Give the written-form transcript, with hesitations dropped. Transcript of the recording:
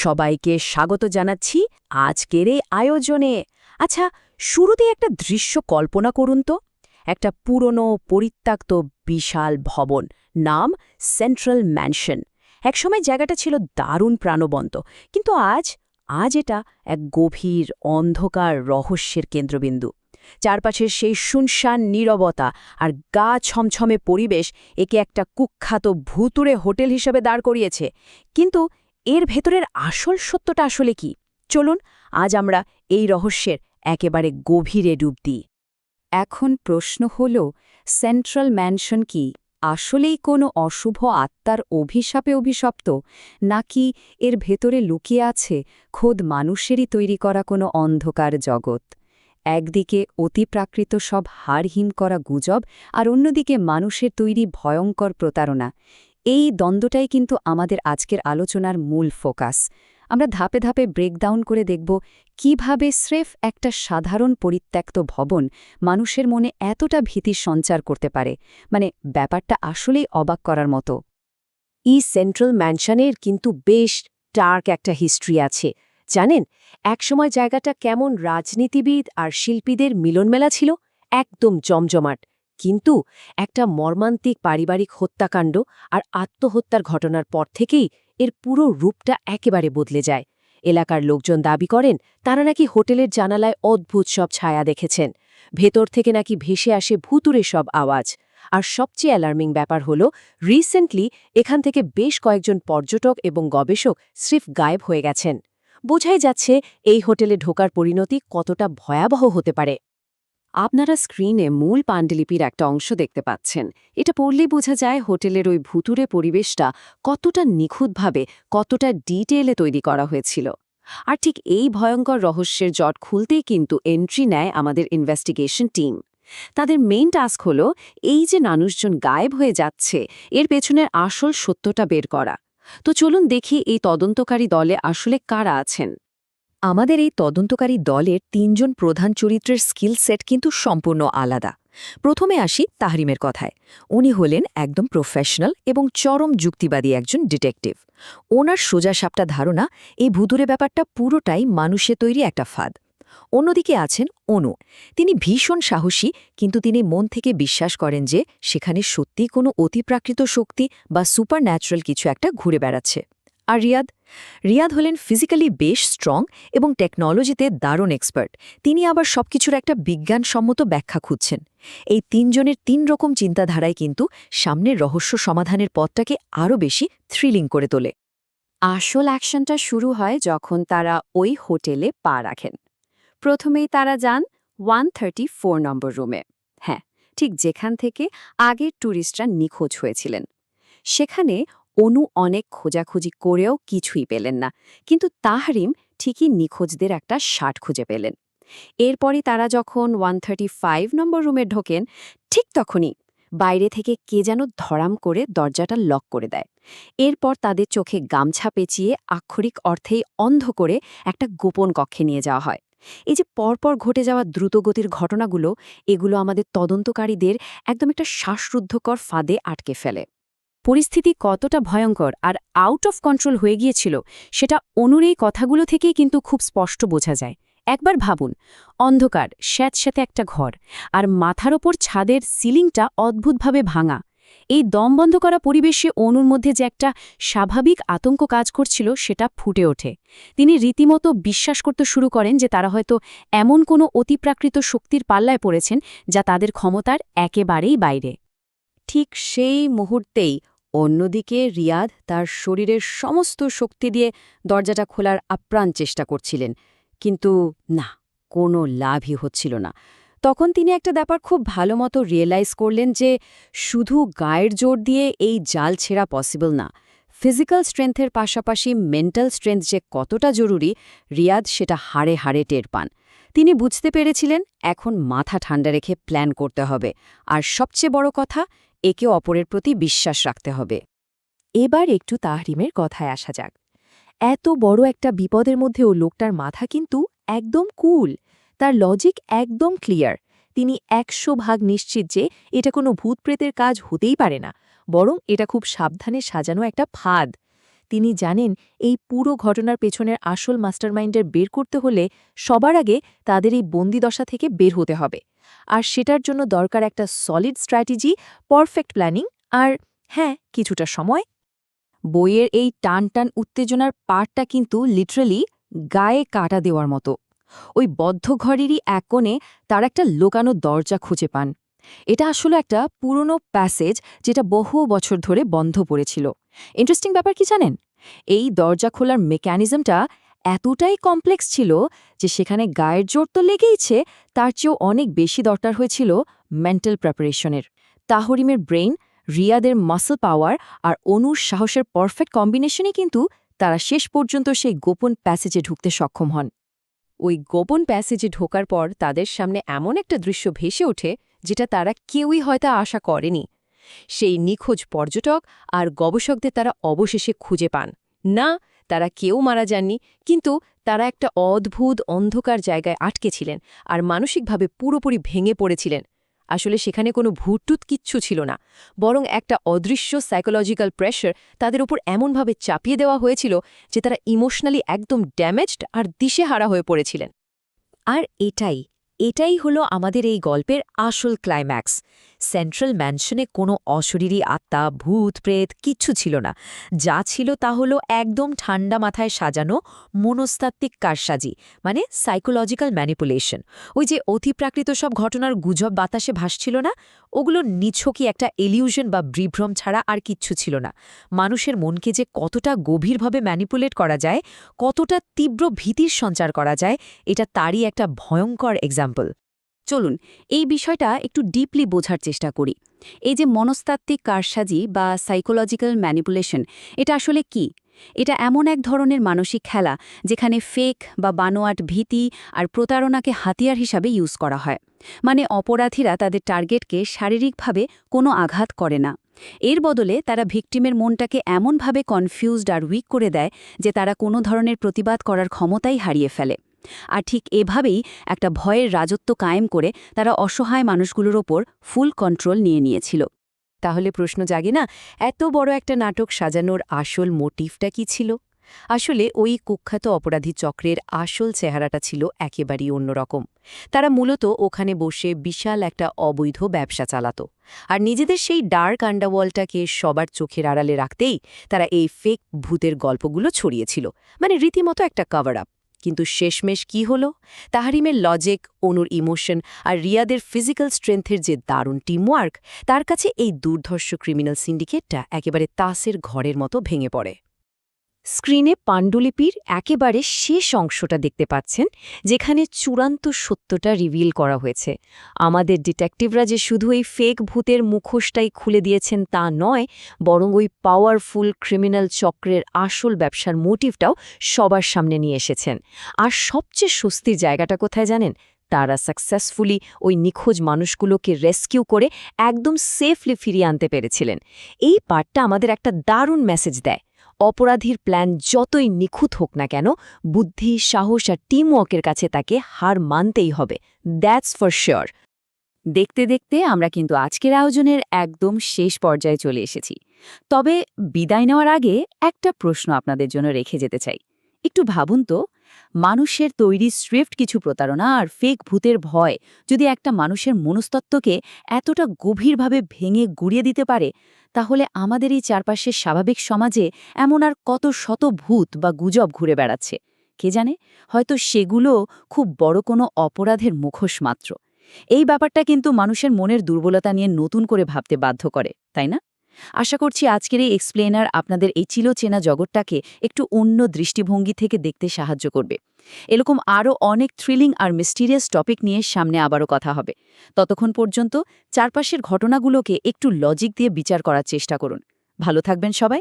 সবাইকে স্বাগত জানাচ্ছি আজকের এই আয়োজনে। আচ্ছা, শুরুতেই একটা দৃশ্য কল্পনা করুন তো। একটা পুরনো পরিত্যক্ত বিশাল ভবন, নাম সেন্ট্রাল ম্যানশন। একসময় জায়গাটা ছিল দারুণ প্রাণবন্ত, কিন্তু আজ এটা এক গভীর অন্ধকার রহস্যের কেন্দ্রবিন্দু। চারপাশের সেই শুনশান নীরবতা আর গা ছমছমে পরিবেশ একে একটা কুখ্যাত ভুতুড়ে হোটেল হিসেবে দাঁড় করিয়েছে। কিন্তু এর ভেতরের আসল সত্যটা আসলে কি? চলুন আজ আমরা এই রহস্যের একেবারে গভীরে ডুব দিই। এখন প্রশ্ন হল, সেন্ট্রাল ম্যানশন কি আসলেই কোনো অশুভ আত্মার অভিশাপে অভিশপ্ত, নাকি এর ভেতরে লুকিয়ে আছে খোদ মানুষেরই তৈরি করা কোনো অন্ধকার জগৎ? একদিকে অতিপ্রাকৃত সব হাড়হিম করা গুজব, আর অন্যদিকে মানুষের তৈরি ভয়ঙ্কর প্রতারণা। এই দ্বন্দ্বটাই কিন্তু আমাদের আজকের আলোচনার মূল ফোকাস। আমরা ধাপে ধাপে ব্রেকডাউন করে দেখব কিভাবে স্রেফ একটা সাধারণ পরিত্যক্ত ভবন মানুষের মনে এতটা ভীতি সঞ্চার করতে পারে। মানে, ব্যাপারটা আসলেই অবাক করার মতো। সেন্ট্রাল ম্যানশনের কিন্তু বেশ ডার্ক একটা হিস্ট্রি আছে, জানেন? একসময় জায়গাটা কেমন রাজনীতিবিদ আর শিল্পীদের মিলনমেলা ছিল, একদম জমজমাট। কিন্তু একটা মর্মান্তিক পারিবারিক হত্যাকাণ্ড আর আত্মহত্যার ঘটনার পর থেকেই এর পুরো রূপটা একেবারে বদলে যায়। এলাকার লোকজন দাবি করেন তারা নাকি হোটেলের জানালায় অদ্ভুত সব ছায়া দেখেছেন, ভেতর থেকে নাকি ভেসে আসে ভুতুড়ে সব আওয়াজ। আর সবচেয়ে অ্যালার্মিং ব্যাপার হল, রিসেন্টলি এখান থেকে বেশ কয়েকজন পর্যটক এবং গবেষক স্রেফ গায়েব হয়ে গেছেন। বোঝাই যাচ্ছে এই হোটেলে ঢোকার পরিণতি কতটা ভয়াবহ হতে পারে। আপনারা স্ক্রিনে মূল পাণ্ডুলিপির একটা অংশ দেখতে পাচ্ছেন। এটা পড়লেই বোঝা যায় হোটেলের ওই ভুতুড়ে পরিবেশটা কতটা নিখুঁতভাবে, কতটা ডিটেইলে তৈরি করা হয়েছিল। আর ঠিক এই ভয়ঙ্কর রহস্যের জট খুলতেই কিন্তু এন্ট্রি নেয় আমাদের ইনভেস্টিগেশন টিম। তাদের মেইন টাস্ক হলো এই যে মানুষজন গায়েব হয়ে যাচ্ছে, এর পেছনের আসল সত্যটা বের করা। তো চলুন দেখি এই তদন্তকারী দলে আসলে কারা আছেন। আমাদের এই তদন্তকারী দলের ৩ জন প্রধান চরিত্রের স্কিল সেট কিন্তু সম্পূর্ণ আলাদা। প্রথমে আসি তাহরিমের কথায়। উনি হলেন একদম প্রফেশনাল এবং চরম যুক্তিবাদী একজন ডিটেকটিভ। ওনার সোজাসাপটা ধারণা এই ভুতুড়ে ব্যাপারটা পুরোটাই মানুষে তৈরি একটা ফাঁদ। অন্যদিকে আছেন অনু। তিনি ভীষণ সাহসী, কিন্তু তিনি মন থেকে বিশ্বাস করেন যে সেখানে সত্যিই কোনো অতিপ্রাকৃত শক্তি বা সুপারন্যাচারাল কিছু একটা ঘুরে বেড়াচ্ছে। আর রিয়াদ হলেন ফিজিক্যালি বেশ স্ট্রং এবং টেকনোলজিতে দারুণ এক্সপার্ট। তিনি আবার সবকিছুর একটা বিজ্ঞানসম্মত ব্যাখ্যা খুঁজছেন। এই ৩ জনের ৩ রকম চিন্তাধারায় কিন্তু সামনের রহস্য সমাধানের পথটাকে আরও বেশি থ্রিলিং করে তোলে। আসল অ্যাকশনটা শুরু হয় যখন তারা ওই হোটেলে পা রাখেন। প্রথমেই তারা যান 134 নম্বর রুমে। হ্যাঁ, ঠিক যেখান থেকে আগের ট্যুরিস্টরা নিখোঁজ হয়েছিলেন। সেখানে অনু অনেক খোঁজাখুঁজি করেও কিছুই পেলেন না, কিন্তু তাহরিম ঠিকই নিখোঁজদের একটা শার্ট খুঁজে পেলেন। এরপরই তারা যখন 135 নম্বর রুমে ঢোকেন, ঠিক তখনই বাইরে থেকে কে যেন ধড়াম করে দরজাটা লক করে দেয়। এরপর তাদের চোখে গামছা পেঁচিয়ে আক্ষরিক অর্থেই অন্ধ করে একটা গোপন কক্ষে নিয়ে যাওয়া হয়। এই যে পরপর ঘটে যাওয়া দ্রুতগতির ঘটনাগুলো, এগুলো আমাদের তদন্তকারীদের একদম একটা শ্বাসরুদ্ধকর ফাঁদে আটকে ফেলে। পরিস্থিতি কতটা ভয়ঙ্কর আর আউট অফ কন্ট্রোল হয়ে গিয়েছিল সেটা অনুর এই কথাগুলো থেকেই কিন্তু খুব স্পষ্ট বোঝা যায়। একবার ভাবুন, অন্ধকার স্যাঁতস্যাঁতে একটা ঘর, আর মাথার ওপর ছাদের সিলিংটা অদ্ভুতভাবে ভাঙা। এই দম বন্ধ করা পরিবেশে অনুর মধ্যে যে একটা স্বাভাবিক আতঙ্ক কাজ করছিল সেটা ফুটে ওঠে। তিনি রীতিমতো বিশ্বাস করতে শুরু করেন যে তারা হয়তো এমন কোনো অতিপ্রাকৃত শক্তির পাল্লায় পড়েছেন যা তাদের ক্ষমতার একেবারেই বাইরে। ঠিক সেই মুহূর্তেই অন্যদিকে রিয়াদ তার শরীরের সমস্ত শক্তি দিয়ে দরজাটা খোলার আপ্রাণ চেষ্টা করছিলেন, কিন্তু না, কোনো লাভই হচ্ছিল না। তখন তিনি একটা ব্যাপার খুব ভালো মতো রিয়েলাইজ করলেন যে শুধু গায়ের জোর দিয়ে এই জাল ছেঁড়া পসিবল না। ফিজিক্যাল স্ট্রেংথের পাশাপাশি মেন্টাল স্ট্রেংথ যে কতটা জরুরি, রিয়াদ সেটা হাড়ে হাড়ে টের পান। তিনি বুঝতে পেরেছিলেন এখন মাথা ঠান্ডা রেখে প্ল্যান করতে হবে, আর সবচেয়ে বড় কথা, একে অপরের প্রতি বিশ্বাস রাখতে হবে। এবার একটু তাহরিমের কথায় আসা যাক। এত বড় একটা বিপদের মধ্যেও লোকটার মাথা কিন্তু একদম কুল। তার লজিক একদম ক্লিয়ার। তিনি ১০০% নিশ্চিত যে এটা কোনো ভূতপ্রেতের কাজ হতেই পারে না, বরং এটা খুব সাবধানে সাজানো একটা ফাঁদ। তিনি জানেন এই পুরো ঘটনার পেছনের আসল মাস্টারমাইন্ডের বের করতে হলে সবার আগে তাদের এই বন্দিদশা থেকে বের হতে হবে। আর সেটার জন্য দরকার একটা সলিড স্ট্র্যাটেজি, পারফেক্ট প্ল্যানিং আর হ্যাঁ, কিছুটা সময়। বইয়ের এই টান টান উত্তেজনার পার্টটা কিন্তু লিটারালি গায়ে কাটা দেওয়ার মতো। ওই বদ্ধ ঘরেরই এক কোণে তার একটা লোকানো দরজা খুঁজে পান। এটা আসলে একটা পুরনো প্যাসেজ যেটা বহু বছর ধরে বন্ধ পড়েছিল। ইন্টারেস্টিং ব্যাপার কি জানেন? এই দরজা খোলার মেকানিজমটা এতটাই কমপ্লেক্স ছিল যে সেখানে গায়ের জোর তো লেগেইছে, তার চেয়েও অনেক বেশি দরকার হয়েছিল মেন্টাল প্রিপারেশনের। তাহরিমের ব্রেইন, রিয়াদের মাসল পাওয়ার আর অনুর সাহসের পারফেক্ট কম্বিনেশনই কিন্তু তারা শেষ পর্যন্ত সেই গোপন প্যাসেজে ঢুকতে সক্ষম হন। ওই গোপন প্যাসেজে ঢোকার পর তাদের সামনে এমন একটা দৃশ্য ভেসে ওঠে যেটা তারা কেউই হয়তো আশা করেনি। সেই নিখোঁজ পর্যটক আর গবেষকদের তারা অবশেষে খুঁজে পান। না, তারা কেউ মারা যাননি, কিন্তু তারা একটা অদ্ভুত অন্ধকার জায়গায় আটকে ছিলেন আর মানসিকভাবে পুরোপুরি ভেঙে পড়েছিলেন। আসলে সেখানে কোনো ভূতটুত কিচ্ছু ছিল না, বরং একটা অদৃশ্য সাইকোলজিক্যাল প্রেশার তাদের উপর এমনভাবে চাপিয়ে দেওয়া হয়েছিল যে তারা ইমোশনালি একদম ড্যামেজড আর দিশেহারা হয়ে পড়েছিলেন। আর এটাই হলো আমাদের এই গল্পের আসল ক্লাইম্যাক্স। সেন্ট্রাল ম্যানশনে কোনো অশরীরী আত্মা, ভূত, প্রেত কিচ্ছু ছিল না। যা ছিল তা হলো একদম ঠান্ডা মাথায় সাজানো মনস্তাত্ত্বিক কারসাজি, মানে সাইকোলজিক্যাল ম্যানিপুলেশন। ওই যে অতিপ্রাকৃত সব ঘটনার গুজব বাতাসে ভাসছিল না, ওগুলো নিছকই একটা ইলিউশন বা বিভ্রম ছাড়া আর কিচ্ছু ছিল না। মানুষের মনকে যে কতটা গভীরভাবে ম্যানিপুলেট করা যায়, কতটা তীব্র ভীতির সঞ্চার করা যায়, এটা তারই একটা ভয়ঙ্কর এক্সাম্পল। চলুন এই বিষয়টা একটু ডিপলি বোঝার চেষ্টা করি। এই যে মনস্তাত্ত্বিক কারসাজি বা সাইকোলজিক্যাল ম্যানিপুলেশন, এটা আসলে কি? এটা এমন এক ধরনের মানসিক খেলা যেখানে ফেক বা বানোয়াট ভীতি আর প্রতারণাকে হাতিয়ার হিসাবে ইউজ করা হয়। মানে অপরাধীরা তাদের টার্গেটকে শারীরিকভাবে কোনো আঘাত করে না। এর বদলে তারা ভিকটিমের মনটাকে এমনভাবে কনফিউজড আর উইক করে দেয় যে তারা কোনো ধরনের প্রতিবাদ করার ক্ষমতাই হারিয়ে ফেলে। আর ঠিক এভাবেই একটা ভয়ের রাজত্ব কায়েম করে তারা অসহায় মানুষগুলোর ওপর ফুল কন্ট্রোল নিয়ে নিয়েছিল। তাহলে প্রশ্ন জাগে না, এত বড় একটা নাটক সাজানোর আসল মোটিভটা কি ছিল? আসলে ওই কুখ্যাত অপরাধী চক্রের আসল চেহারাটা ছিল একেবারেই অন্যরকম। তারা মূলত ওখানে বসে বিশাল একটা অবৈধ ব্যবসা চালাত, আর নিজেদের সেই ডার্ক আন্ডারওয়ার্ল্ডটাকে সবার চোখের আড়ালে রাখতেই তারা এই ফেক ভূতের গল্পগুলো ছড়িয়েছিল, মানে রীতিমতো একটা কভার আপ। কিন্তু শেষমেশ কি হলো? তাহরিমের লজিক, অনুর ইমোশন আর রিয়াদের ফিজিক্যাল স্ট্রেংথের যে দারুণ টিমওয়ার্ক, তার কাছে এই দুর্ধর্ষ ক্রিমিনাল সিন্ডিকেটটা একেবারে তাসের ঘরের মতো ভেঙে পড়ে। স্ক্রিনে পাণ্ডুলিপির একেবারে শেষ অংশটা দেখতে পাচ্ছেন, যেখানে চূড়ান্ত সত্যটা রিভিল করা হয়েছে। আমাদের ডিটেকটিভরা যে শুধু এই ফেক ভূতের মুখোশটাই খুলে দিয়েছেন তা নয়, বরং ওই পাওয়ারফুল ক্রিমিনাল চক্রের আসল ব্যবসার মোটিভটাও সবার সামনে নিয়ে এসেছেন। আর সবচেয়ে স্বস্তির জায়গাটা কোথায় জানেন? তারা সাকসেসফুলি ওই নিখোঁজ মানুষগুলোকে রেস্কিউ করে একদম সেফলি ফিরিয়ে আনতে পেরেছিলেন। এই পার্টটা আমাদের একটা দারুণ মেসেজ দেয়। অপরাধীর প্ল্যান যতই নিখুঁত হোক না কেন, বুদ্ধি, সাহস আর টিমওয়ার্কের কাছে তাকে হার মানতেই হবে। That's for sure. দেখতে দেখতে আমরা কিন্তু আজকের আয়োজনের একদম শেষ পর্যায়ে চলে এসেছি। তবে বিদায় নেওয়ার আগে একটা প্রশ্ন আপনাদের জন্য রেখে যেতে চাই। একটু ভাবুন তো, মানুষের তৈরি স্রিফট কিছু প্রতারণা আর ফেক ভূতের ভয় যদি একটা মানুষের মনস্তত্ত্বকে এতটা গভীরভাবে ভেঙে গুড়িয়ে দিতে পারে, তাহলে আমাদের এই চারপাশের স্বাভাবিক সমাজে এমন আর কত শত ভূত বা গুজব ঘুরে বেড়াচ্ছে কে জানে। হয়তো সেগুলো খুব বড় কোনো অপরাধের মুখোশ মাত্র। এই ব্যাপারটা কিন্তু মানুষের মনের দুর্বলতা নিয়ে নতুন করে ভাবতে বাধ্য করে, তাই না? আশা করছি আজকের এই এক্সপ্লেনার আপনাদের এই চিরচেনা জগৎটাকে একটু অন্য দৃষ্টিভঙ্গি থেকে দেখতে সাহায্য করবে। এরকম আরও অনেক থ্রিলিং আর মিস্টিরিয়াস টপিক নিয়ে সামনে আবারও কথা হবে। ততক্ষণ পর্যন্ত চারপাশের ঘটনাগুলোকে একটু লজিক দিয়ে বিচার করার চেষ্টা করুন। ভালো থাকবেন সবাই।